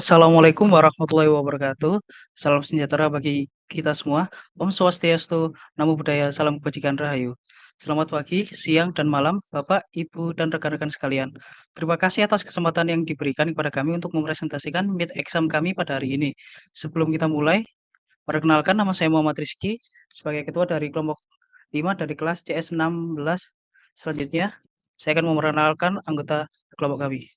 Assalamualaikum warahmatullahi wabarakatuh. Salam sejahtera bagi kita semua. Om Swastiastu, Namo Buddhaya, Salam Kebajikan Rahayu. Selamat pagi, siang, dan malam, Bapak, Ibu, dan rekan-rekan sekalian. Terima kasih atas kesempatan yang diberikan kepada kami untuk mempresentasikan mid exam kami pada hari ini. Sebelum kita mulai, perkenalkan nama saya Muhammad Rizky sebagai ketua dari kelompok 5 dari kelas CS 16. Selanjutnya, saya akan memperkenalkan anggota kelompok kami.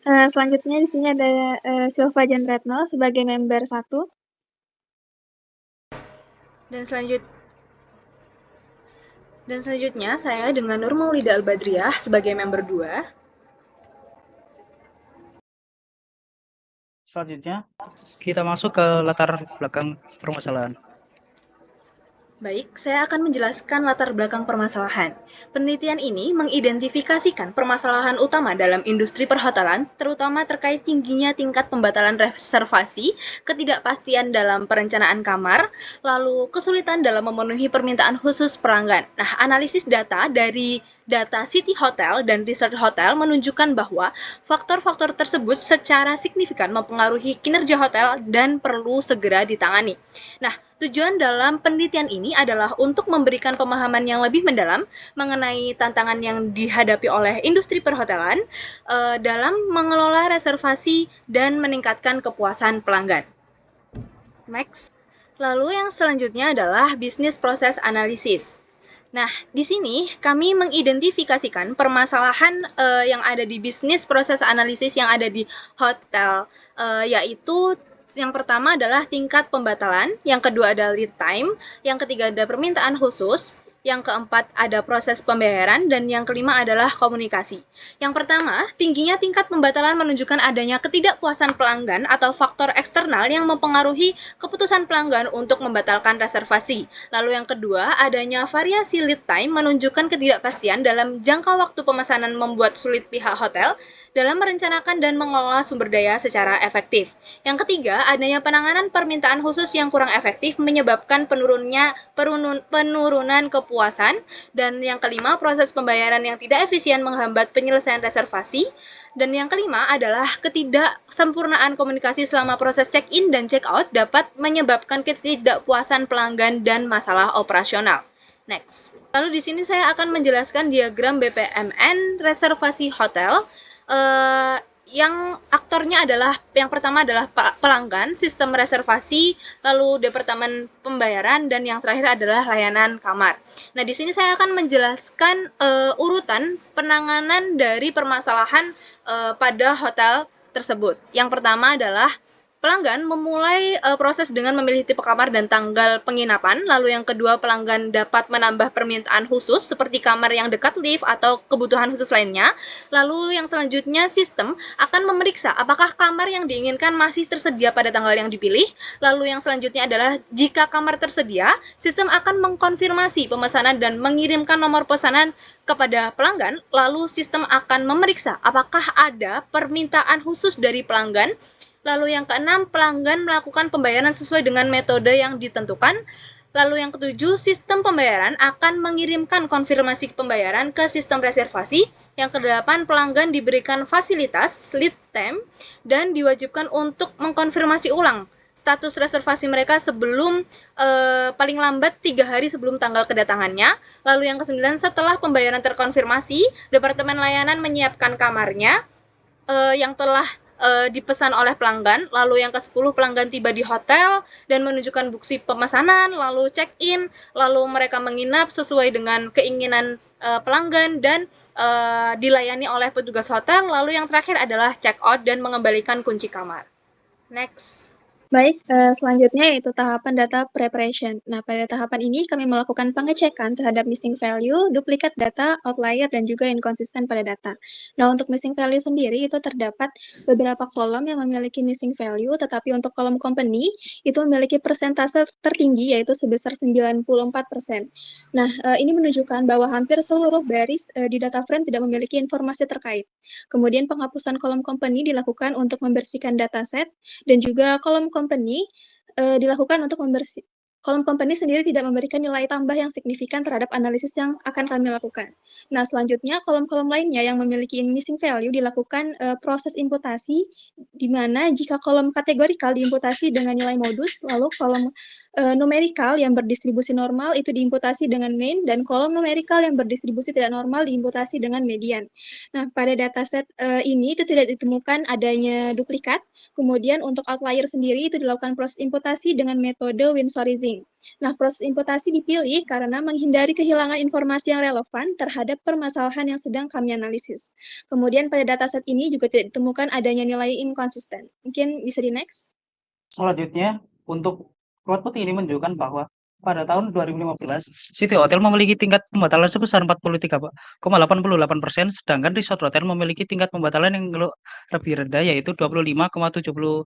Selanjutnya di sini ada Silva Jandretno sebagai member 1. Dan selanjutnya saya dengan Nur Maulida Al-Badriah sebagai member 2. Selanjutnya, kita masuk ke latar belakang permasalahan. Baik, saya akan menjelaskan latar belakang permasalahan. Penelitian ini mengidentifikasikan permasalahan utama dalam industri perhotelan, terutama terkait tingginya tingkat pembatalan reservasi, ketidakpastian dalam perencanaan kamar, lalu kesulitan dalam memenuhi permintaan khusus pelanggan. Nah, analisis data dari data City Hotel dan Resort Hotel menunjukkan bahwa faktor-faktor tersebut secara signifikan mempengaruhi kinerja hotel dan perlu segera ditangani. Nah, tujuan dalam penelitian ini adalah untuk memberikan pemahaman yang lebih mendalam mengenai tantangan yang dihadapi oleh industri perhotelan dalam mengelola reservasi dan meningkatkan kepuasan pelanggan. Next. Lalu yang selanjutnya adalah bisnis proses analisis. Nah, di sini kami mengidentifikasikan permasalahan yang ada di bisnis proses analisis yang ada di hotel, yaitu yang pertama adalah tingkat pembatalan, yang kedua adalah lead time, yang ketiga ada permintaan khusus, yang keempat ada proses pembayaran, dan yang kelima adalah komunikasi. Yang pertama, tingginya tingkat pembatalan menunjukkan adanya ketidakpuasan pelanggan atau faktor eksternal yang mempengaruhi keputusan pelanggan untuk membatalkan reservasi. Lalu yang kedua, adanya variasi lead time menunjukkan ketidakpastian dalam jangka waktu pemesanan membuat sulit pihak hotel dalam merencanakan dan mengelola sumber daya secara efektif. Yang ketiga, adanya penanganan permintaan khusus yang kurang efektif menyebabkan penurunan kepuasan. Dan yang kelima, proses pembayaran yang tidak efisien menghambat penyelesaian reservasi. Dan yang kelima adalah ketidaksempurnaan komunikasi selama proses check-in dan check-out dapat menyebabkan ketidakpuasan pelanggan dan masalah operasional. Next. Lalu di sini saya akan menjelaskan diagram BPMN reservasi hotel. Yang aktornya adalah yang pertama adalah pelanggan, sistem reservasi, lalu departemen pembayaran, dan yang terakhir adalah layanan kamar. Nah, di sini saya akan menjelaskan urutan penanganan dari permasalahan pada hotel tersebut. Yang pertama adalah pelanggan memulai proses dengan memilih tipe kamar dan tanggal penginapan. Lalu yang kedua, pelanggan dapat menambah permintaan khusus seperti kamar yang dekat lift atau kebutuhan khusus lainnya. Lalu yang selanjutnya, sistem akan memeriksa apakah kamar yang diinginkan masih tersedia pada tanggal yang dipilih. Lalu yang selanjutnya adalah jika kamar tersedia, sistem akan mengkonfirmasi pemesanan dan mengirimkan nomor pesanan kepada pelanggan. Lalu sistem akan memeriksa apakah ada permintaan khusus dari pelanggan. Lalu yang keenam, pelanggan melakukan pembayaran sesuai dengan metode yang ditentukan. Lalu yang ketujuh, sistem pembayaran akan mengirimkan konfirmasi pembayaran ke sistem reservasi. Yang kedelapan, pelanggan diberikan fasilitas lead time dan diwajibkan untuk mengkonfirmasi ulang status reservasi mereka sebelum paling lambat 3 hari sebelum tanggal kedatangannya. Lalu yang kesembilan, setelah pembayaran terkonfirmasi, Departemen Layanan menyiapkan kamarnya yang telah dipesan oleh pelanggan. Lalu yang ke-10, pelanggan tiba di hotel dan menunjukkan bukti pemesanan, lalu check-in, lalu mereka menginap sesuai dengan keinginan pelanggan dan dilayani oleh petugas hotel. Lalu yang terakhir adalah check-out dan mengembalikan kunci kamar. Next. Baik, selanjutnya yaitu tahapan data preparation. Nah, pada tahapan ini kami melakukan pengecekan terhadap missing value, duplikat data, outlier, dan juga inkonsisten pada data. Nah, untuk missing value sendiri itu terdapat beberapa kolom yang memiliki missing value, tetapi untuk kolom company itu memiliki persentase tertinggi yaitu sebesar 94%. Nah, ini menunjukkan bahwa hampir seluruh baris di data frame tidak memiliki informasi terkait. Kemudian penghapusan kolom company dilakukan untuk membersihkan dataset dan juga kolom company dilakukan untuk kolom company sendiri tidak memberikan nilai tambah yang signifikan terhadap analisis yang akan kami lakukan. Nah, selanjutnya kolom-kolom lainnya yang memiliki missing value dilakukan proses imputasi, di mana jika kolom kategorikal diimputasi dengan nilai modus, lalu kolom numerikal yang berdistribusi normal itu diimputasi dengan mean, dan kolom numerikal yang berdistribusi tidak normal diimputasi dengan median. Nah, pada dataset ini itu tidak ditemukan adanya duplikat. Kemudian untuk outlier sendiri itu dilakukan proses imputasi dengan metode Winsorizing. Nah, proses imputasi dipilih karena menghindari kehilangan informasi yang relevan terhadap permasalahan yang sedang kami analisis. Kemudian pada dataset ini juga tidak ditemukan adanya nilai inkonsisten. Mungkin bisa di next. Selanjutnya, untuk plot putih ini menunjukkan bahwa pada tahun 2015, City Hotel memiliki tingkat pembatalan sebesar 43,88%, sedangkan Resort Hotel memiliki tingkat pembatalan yang lebih rendah yaitu 25,72%.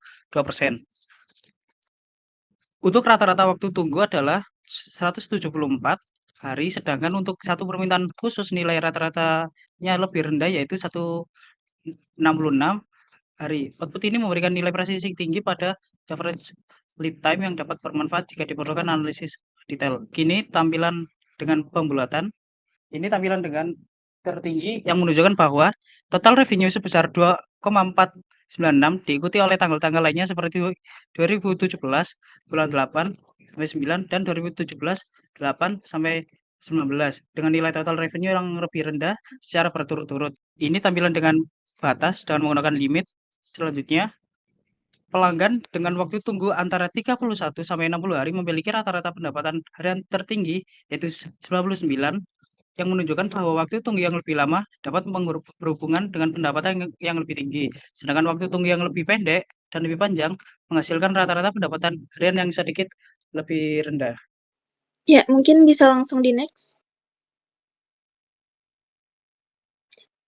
Untuk rata-rata waktu tunggu adalah 174 hari, sedangkan untuk satu permintaan khusus nilai rata-ratanya lebih rendah yaitu 166 hari. Output ini memberikan nilai presisi tinggi pada average lead time yang dapat bermanfaat jika diperlukan analisis detail. Kini tampilan dengan pembulatan. Ini tampilan dengan tertinggi yang menunjukkan bahwa total revenue sebesar 2,496 diikuti oleh tanggal-tanggal lainnya seperti 2017 bulan 8 sampai 9 dan 2017 8 sampai 19 dengan nilai total revenue yang lebih rendah secara berturut-turut. Ini tampilan dengan batas dan menggunakan limit. Selanjutnya, pelanggan dengan waktu tunggu antara 31 sampai 60 hari memiliki rata-rata pendapatan harian tertinggi yaitu 99, yang menunjukkan bahwa waktu tunggu yang lebih lama dapat berhubungan dengan pendapatan yang lebih tinggi. Sedangkan waktu tunggu yang lebih pendek dan lebih panjang menghasilkan rata-rata pendapatan harian yang sedikit lebih rendah. Ya, mungkin bisa langsung di next.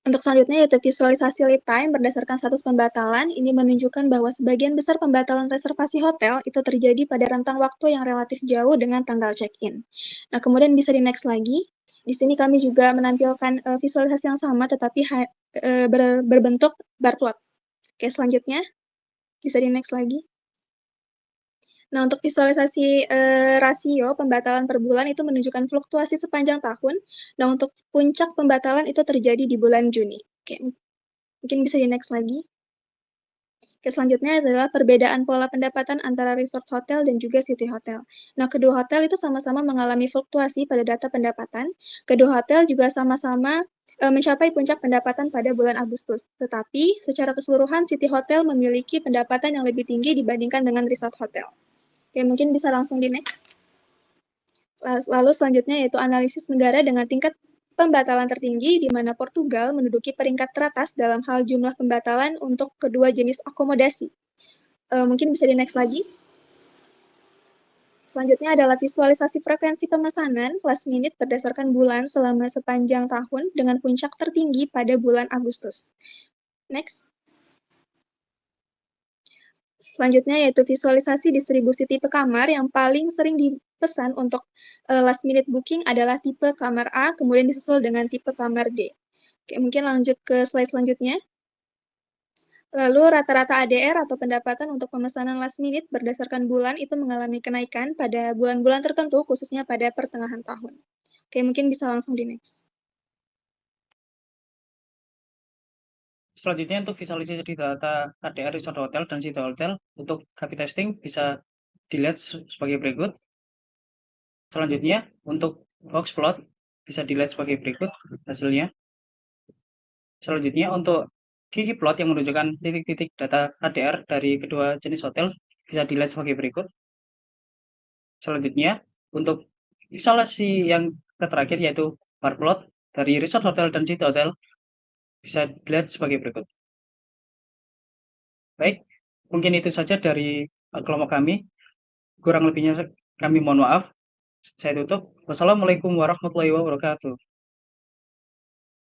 Untuk selanjutnya yaitu visualisasi lead time berdasarkan status pembatalan. Ini menunjukkan bahwa sebagian besar pembatalan reservasi hotel itu terjadi pada rentang waktu yang relatif jauh dengan tanggal check-in. Nah, kemudian bisa di next lagi. Di sini kami juga menampilkan visualisasi yang sama tetapi berbentuk bar plot. Oke, selanjutnya bisa di next lagi. Nah, untuk visualisasi rasio pembatalan per bulan itu menunjukkan fluktuasi sepanjang tahun. Nah, untuk puncak pembatalan itu terjadi di bulan Juni. Oke, mungkin bisa di next lagi. Oke, selanjutnya adalah perbedaan pola pendapatan antara resort hotel dan juga city hotel. Nah, kedua hotel itu sama-sama mengalami fluktuasi pada data pendapatan. Kedua hotel juga sama-sama mencapai puncak pendapatan pada bulan Agustus. Tetapi, secara keseluruhan city hotel memiliki pendapatan yang lebih tinggi dibandingkan dengan resort hotel. Oke, mungkin bisa langsung di next. Lalu selanjutnya yaitu analisis negara dengan tingkat pembatalan tertinggi, di mana Portugal menduduki peringkat teratas dalam hal jumlah pembatalan untuk kedua jenis akomodasi. Mungkin bisa di next lagi. Selanjutnya adalah visualisasi frekuensi pemesanan last minute berdasarkan bulan selama sepanjang tahun dengan puncak tertinggi pada bulan Agustus. Next. Selanjutnya yaitu visualisasi distribusi tipe kamar yang paling sering dipesan untuk last minute booking adalah tipe kamar A, kemudian disusul dengan tipe kamar D. Oke, mungkin lanjut ke slide selanjutnya. Lalu rata-rata ADR atau pendapatan untuk pemesanan last minute berdasarkan bulan itu mengalami kenaikan pada bulan-bulan tertentu, khususnya pada pertengahan tahun. Oke, mungkin bisa langsung di next. Selanjutnya untuk visualisasi data ADR Resort Hotel dan City Hotel untuk copy testing bisa dilihat sebagai berikut. Selanjutnya untuk box plot bisa dilihat sebagai berikut hasilnya. Selanjutnya untuk gigi plot yang menunjukkan titik-titik data ADR dari kedua jenis hotel bisa dilihat sebagai berikut. Selanjutnya untuk visualisasi yang terakhir yaitu bar plot dari Resort Hotel dan City Hotel bisa dilihat sebagai berikut. Baik, mungkin itu saja dari kelompok kami. Kurang lebihnya kami mohon maaf. Saya tutup. Wassalamualaikum warahmatullahi wabarakatuh.